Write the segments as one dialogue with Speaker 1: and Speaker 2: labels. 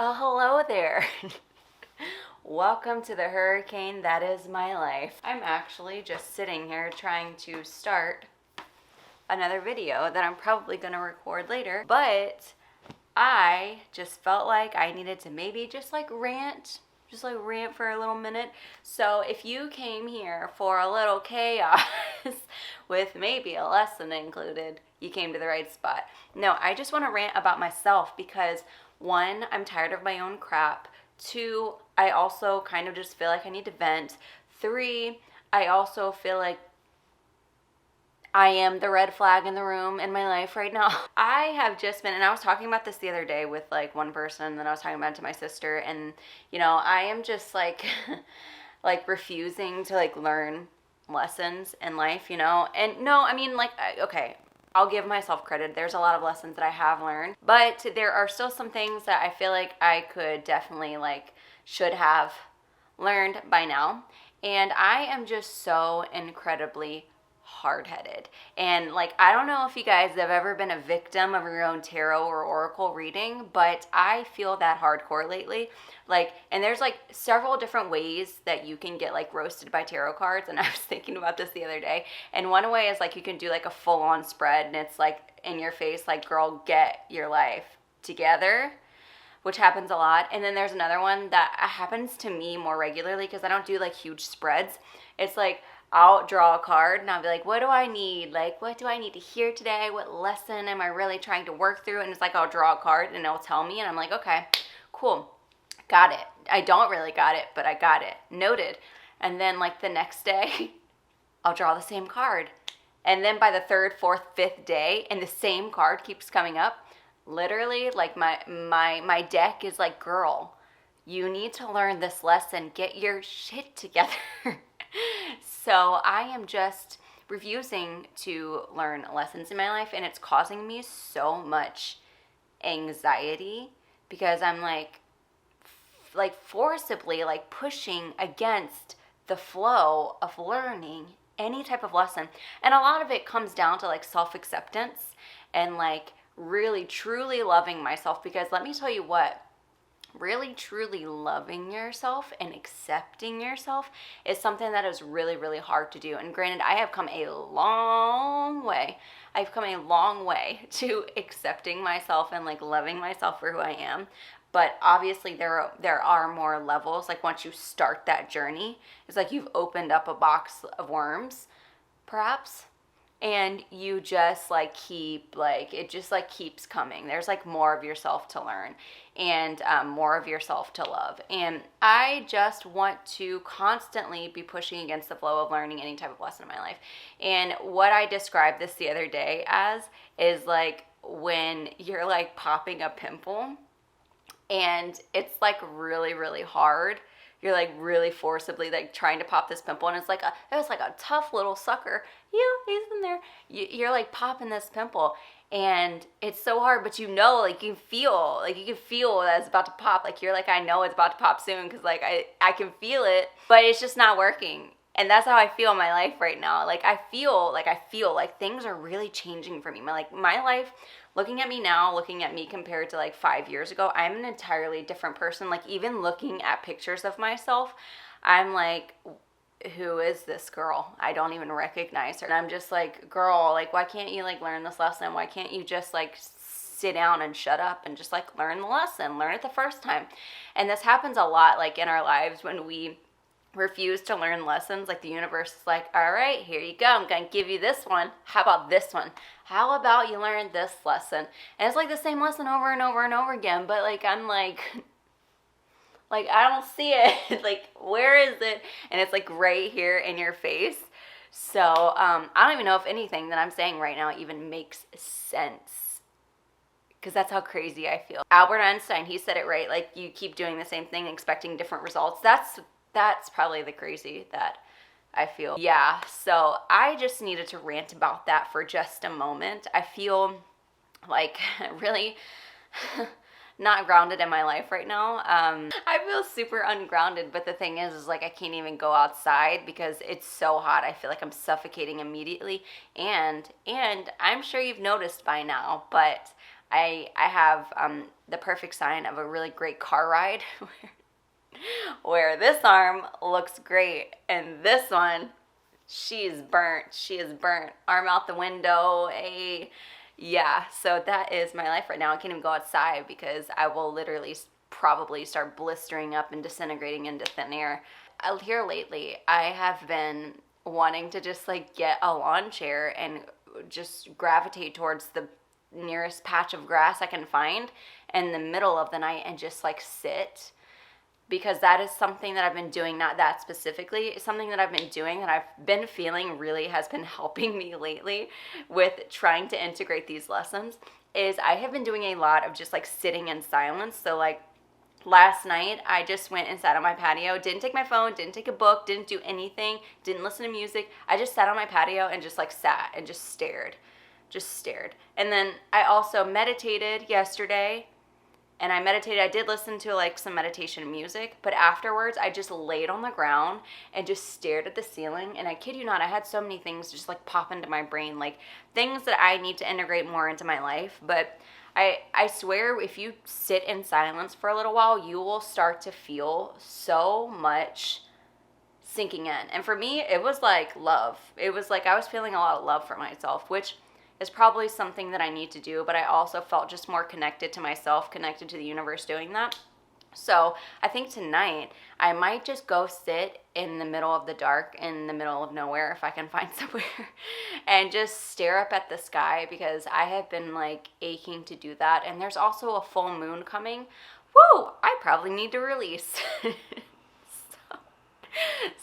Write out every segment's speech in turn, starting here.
Speaker 1: Oh, hello there. Welcome to the hurricane that is my life. I'm actually just sitting here trying to start another video that I'm probably going to record later, but I just felt like I needed to maybe just like rant for a little minute. So if you came here for a little chaos with maybe a lesson included, you came to the right spot. No, I just want to rant about myself because one, I'm tired of my own crap. Two, I also kind of just feel like I need to vent. Three, I also feel like I am the red flag in the room in my life right now. I have just been, and I was talking about this the other day with like one person, and then I was talking about it to my sister, and I am just like, like refusing to like learn lessons in life, and no, I mean like, okay, I'll give myself credit. There's a lot of lessons that I have learned, but there are still some things that I feel like I could definitely like should have learned by now. And I am just so incredibly hard-headed. And like, I don't know if you guys have ever been a victim of your own tarot or oracle reading, but I feel that hardcore lately. Like, and there's like several different ways that you can get like roasted by tarot cards. And I was thinking about this the other day. And one way is like you can do like a full-on spread, and it's like in your face, like, girl, get your life together, which happens a lot. And then there's another one that happens to me more regularly because I don't do like huge spreads. It's like, I'll draw a card and I'll be like, what do I need? Like, what do I need to hear today? What lesson am I really trying to work through? And it's like, I'll draw a card and it'll tell me. And I'm like, okay, cool. Got it. I don't really got it, but I got it. Noted. And then like the next day, I'll draw the same card. And then by the third, fourth, fifth day, and the same card keeps coming up, literally like my deck is like, girl, you need to learn this lesson. Get your shit together. So I am just refusing to learn lessons in my life, and it's causing me so much anxiety because I'm like forcibly like pushing against the flow of learning any type of lesson. And a lot of it comes down to like self-acceptance and like really truly loving myself, because let me tell you what, really truly loving yourself and accepting yourself is something that is really, really hard to do. And granted, I have come a long way. I've come a long way to accepting myself and like loving myself for who I am. But obviously there are more levels. Like once you start that journey, it's like you've opened up a box of worms, perhaps. And you just like keep like, it just like keeps coming. There's like more of yourself to learn and more of yourself to love. And I just want to constantly be pushing against the flow of learning any type of lesson in my life. And what I described this the other day as is like when you're like popping a pimple and it's like really, really hard. You're like really forcibly like trying to pop this pimple, and it's like it was like a tough little sucker. He's in there. You're like popping this pimple, and it's so hard, but like you can feel that it's about to pop. Like you're like, I know it's about to pop soon because like I can feel it, but it's just not working. And that's how I feel in my life right now. Like I feel like things are really changing for me. My life, looking at me now, looking at me compared to like 5 years ago, I'm an entirely different person. Like even looking at pictures of myself, I'm like, who is this girl? I don't even recognize her. And I'm just like, girl, like why can't you like learn this lesson? Why can't you just like sit down and shut up and just like learn the lesson, learn it the first time? And this happens a lot like in our lives when we refuse to learn lessons. Like the universe is like, all right, here you go, I'm gonna give you this one. How about this one? How about you learn this lesson? And it's like the same lesson over and over and over again, but like I'm like I don't see it. Like where is it? And it's like right here in your face. So I don't even know if anything that I'm saying right now even makes sense, because that's how crazy I feel. Albert Einstein, he said it right, like you keep doing the same thing expecting different results. That's probably the crazy that I feel. Yeah, so I just needed to rant about that for just a moment. I feel like really not grounded in my life right now. I feel super ungrounded, but the thing is like I can't even go outside because it's so hot. I feel like I'm suffocating immediately. And I'm sure you've noticed by now, but I have the perfect sign of a really great car ride where this arm looks great and this one, she is burnt. She is burnt. Arm out the window. Yeah, so that is my life right now. I can't even go outside because I will literally probably start blistering up and disintegrating into thin air. Here lately, I have been wanting to just like get a lawn chair and just gravitate towards the nearest patch of grass I can find in the middle of the night and just like sit, because that is something that I've been doing, not that specifically, something that I've been doing that I've been feeling really has been helping me lately with trying to integrate these lessons, is I have been doing a lot of just like sitting in silence. So like last night, I just went and sat on my patio, didn't take my phone, didn't take a book, didn't do anything, didn't listen to music. I just sat on my patio and just like sat and just stared. And then I also meditated yesterday, and I did listen to like some meditation music, but afterwards I just laid on the ground and just stared at the ceiling. And I kid you not, I had so many things just like pop into my brain, like things that I need to integrate more into my life. But I swear, if you sit in silence for a little while, you will start to feel so much sinking in. And for me, it was like love. It was like I was feeling a lot of love for myself, which is probably something that I need to do, but I also felt just more connected to myself, connected to the universe doing that. So I think tonight I might just go sit in the middle of the dark, in the middle of nowhere, if I can find somewhere, and just stare up at the sky, because I have been like aching to do that. And there's also a full moon coming. Woo! I probably need to release.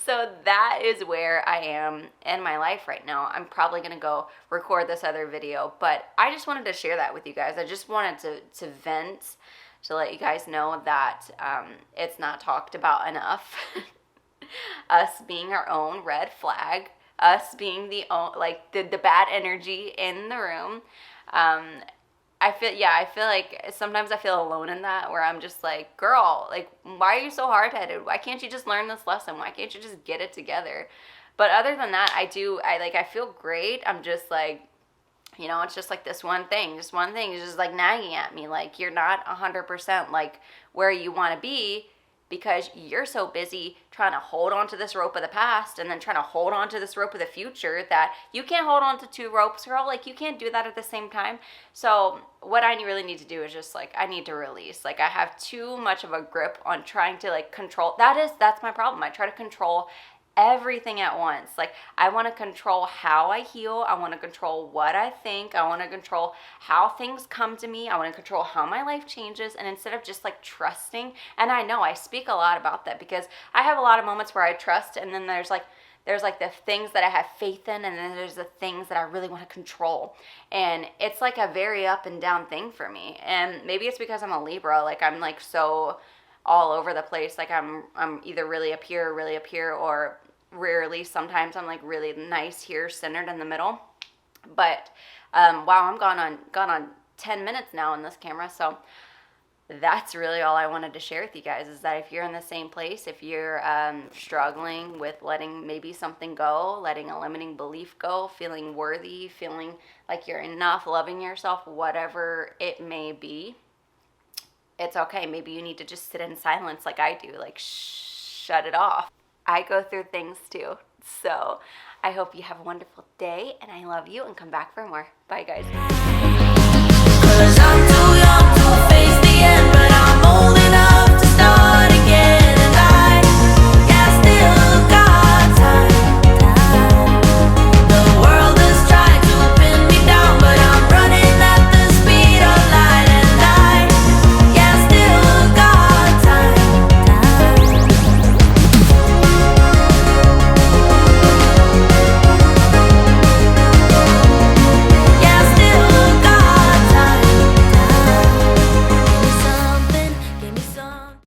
Speaker 1: So that is where I am in my life right now. I'm probably going to go record this other video, but I just wanted to share that with you guys. I just wanted to vent, to let you guys know that it's not talked about enough. Us being our own red flag, us being the bad energy in the room. I feel like sometimes I feel alone in that, where I'm just like, girl, like, why are you so hard-headed? Why can't you just learn this lesson? Why can't you just get it together? But other than that, I feel great. I'm just like, it's just like this one thing is just like nagging at me. Like, you're not 100% like where you want to be, because you're so busy trying to hold on to this rope of the past and then trying to hold on to this rope of the future that you can't hold on to two ropes, girl. Like, you can't do that at the same time. So what I really need to do is just like, I need to release. Like, I have too much of a grip on trying to like control. That's my problem. I try to control everything at once. Like, I want to control how I heal. I want to control what I think. I want to control how things come to me. I want to control how my life changes. And instead of just like trusting, and I know I speak a lot about that because I have a lot of moments where I trust, and then there's like the things that I have faith in, and then there's the things that I really want to control. And it's like a very up and down thing for me. And maybe it's because I'm a Libra. Like, I'm like so all over the place. Like, I'm either really up here, or rarely, sometimes I'm like really nice here, centered in the middle. But wow, I'm gone on 10 minutes now in this camera. So that's really all I wanted to share with you guys, is that if you're in the same place, if you're struggling with letting maybe something go, letting a limiting belief go, feeling worthy, feeling like you're enough, loving yourself, whatever it may be, it's okay. Maybe you need to just sit in silence like I do, like shut it off. I go through things too. So I hope you have a wonderful day, and I love you, and come back for more. Bye, guys.